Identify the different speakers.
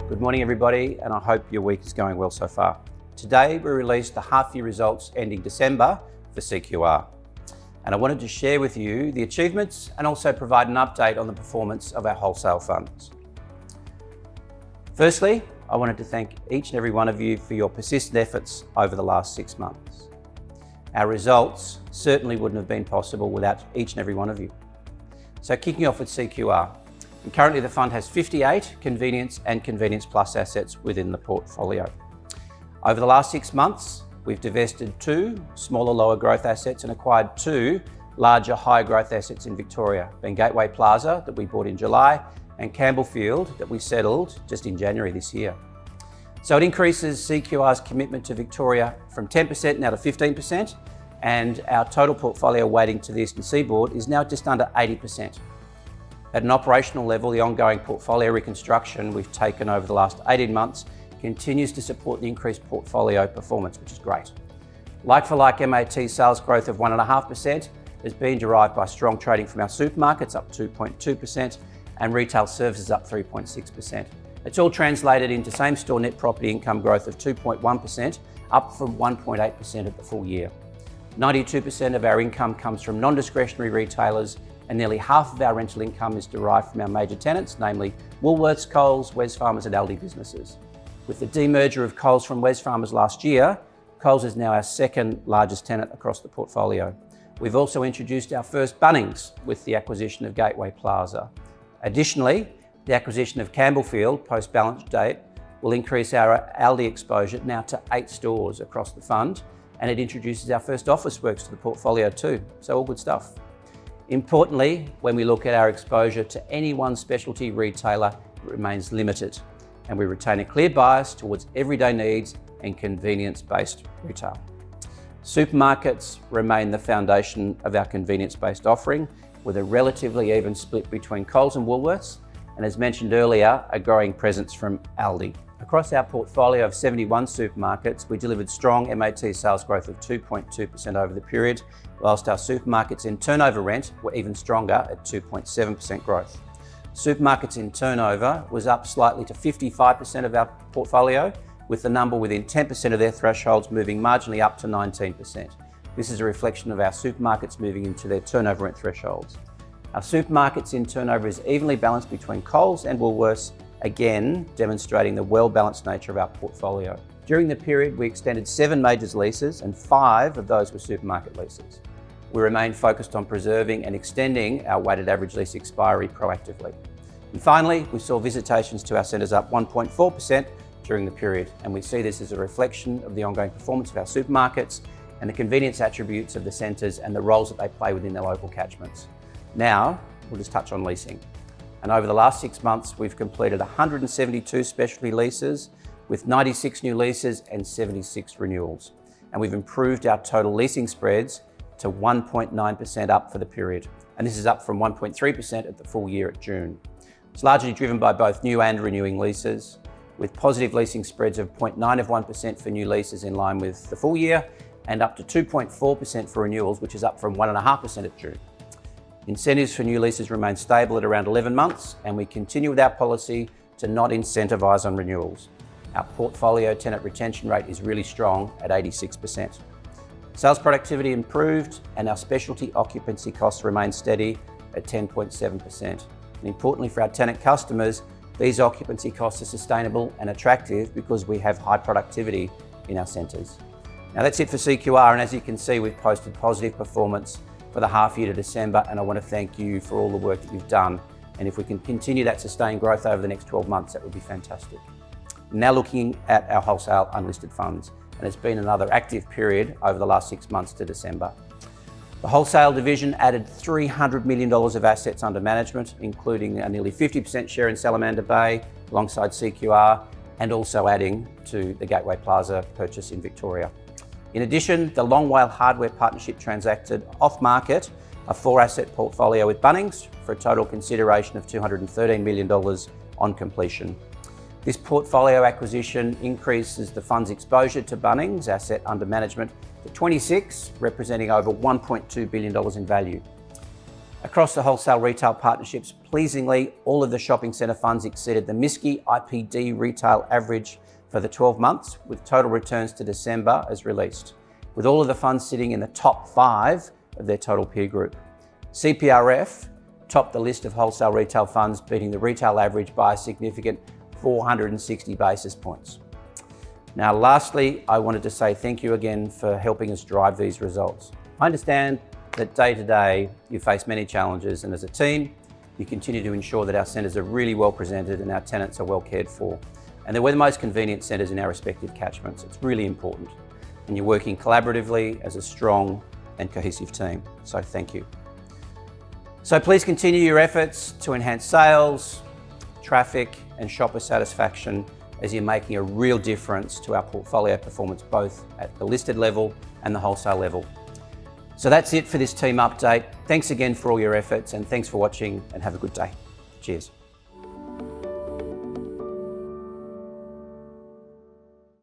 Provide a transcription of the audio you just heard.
Speaker 1: Good morning everybody, and I hope your week is going well so far. Today we released the half-year results ending December for CQR. And I wanted to share with you the achievements and also provide an update on the performance of our wholesale funds. Firstly, I wanted to thank each and every one of you for your persistent efforts over the last 6 months. Our results certainly wouldn't have been possible without each and every one of you. So kicking off with CQR. And currently the fund has 58 Convenience and Convenience Plus assets within the portfolio. Over the last 6 months, we've divested 2 smaller, lower growth assets and acquired 2 larger, higher growth assets in Victoria, being Gateway Plaza that we bought in July and Campbellfield that we settled just in January this year. So it increases CQR's commitment to Victoria from 10% now to 15%, and our total portfolio weighting to the Eastern Seaboard is now just under 80%. At an operational level, the ongoing portfolio reconstruction we've taken over the last 18 months continues to support the increased portfolio performance, which is great. Like-for-like MAT sales growth of 1.5% has been derived by strong trading from our supermarkets, up 2.2%, and retail services up 3.6%. It's all translated into same-store net property income growth of 2.1%, up from 1.8% at the full year. 92% of our income comes from non-discretionary retailers, and nearly half of our rental income is derived from our major tenants, namely Woolworths, Coles, Wesfarmers and Aldi businesses. With the demerger of Coles from Wesfarmers last year, Coles is now our second largest tenant across the portfolio. We've also introduced our first Bunnings with the acquisition of Gateway Plaza. Additionally, the acquisition of Campbellfield post-balance date will increase our Aldi exposure now to 8 stores across the fund, and it introduces our first Officeworks to the portfolio too, so all good stuff. Importantly, when we look at our exposure to any one specialty retailer, it remains limited, and we retain a clear bias towards everyday needs and convenience-based retail. Supermarkets remain the foundation of our convenience-based offering, with a relatively even split between Coles and Woolworths, and as mentioned earlier, a growing presence from Aldi. Across our portfolio of 71 supermarkets, we delivered strong MAT sales growth of 2.2% over the period, whilst our supermarkets in turnover rent were even stronger at 2.7% growth. Supermarkets in turnover was up slightly to 55% of our portfolio, with the number within 10% of their thresholds moving marginally up to 19%. This is a reflection of our supermarkets moving into their turnover rent thresholds. Our supermarkets in turnover is evenly balanced between Coles and Woolworths, again demonstrating the well-balanced nature of our portfolio. During the period, we extended 7 majors leases and 5 of those were supermarket leases. We remain focused on preserving and extending our weighted average lease expiry proactively. And finally, we saw visitations to our centres up 1.4% during the period, and we see this as a reflection of the ongoing performance of our supermarkets and the convenience attributes of the centres and the roles that they play within their local catchments. Now, we'll just touch on leasing. And over the last 6 months, we've completed 172 specialty leases with 96 new leases and 76 renewals. And we've improved our total leasing spreads to 1.9% up for the period. And this is up from 1.3% at the full year at June. It's largely driven by both new and renewing leases, with positive leasing spreads of 0.91% for new leases in line with the full year, and up to 2.4% for renewals, which is up from 1.5% at June. Incentives for new leases remain stable at around 11 months, and we continue with our policy to not incentivise on renewals. Our portfolio tenant retention rate is really strong at 86%. Sales productivity improved, and our specialty occupancy costs remain steady at 10.7%. And importantly for our tenant customers, these occupancy costs are sustainable and attractive because we have high productivity in our centres. Now that's it for CQR, and as you can see, we've posted positive performance for the half year to December, and I want to thank you for all the work that you've done. And if we can continue that sustained growth over the next 12 months, that would be fantastic. Now looking at our wholesale unlisted funds, and it's been another active period over the last 6 months to December. The wholesale division added $300 million of assets under management, including a nearly 50% share in Salamander Bay alongside CQR, and also adding to the Gateway Plaza purchase in Victoria. In addition, the Long WALE Hardware Partnership transacted off-market a 4-asset portfolio with Bunnings for a total consideration of $213 million on completion. This portfolio acquisition increases the fund's exposure to Bunnings asset under management to 26, representing over $1.2 billion in value. Across the wholesale retail partnerships, pleasingly, all of the shopping centre funds exceeded the MSCI IPD retail average for the 12 months, with total returns to December as released, with all of the funds sitting in the top 5 of their total peer group. CPRF topped the list of wholesale retail funds, beating the retail average by a significant 460 basis points. Now, lastly, I wanted to say thank you again for helping us drive these results. I understand that day to day you face many challenges, and as a team, you continue to ensure that our centres are really well presented and our tenants are well cared for, and that we're the most convenient centres in our respective catchments. It's really important, and you're working collaboratively as a strong and cohesive team, so thank you. So please continue your efforts to enhance sales, traffic and shopper satisfaction as you're making a real difference to our portfolio performance, both at the listed level and the wholesale level. So that's it for this team update. Thanks again for all your efforts, and thanks for watching, and have a good day. Cheers.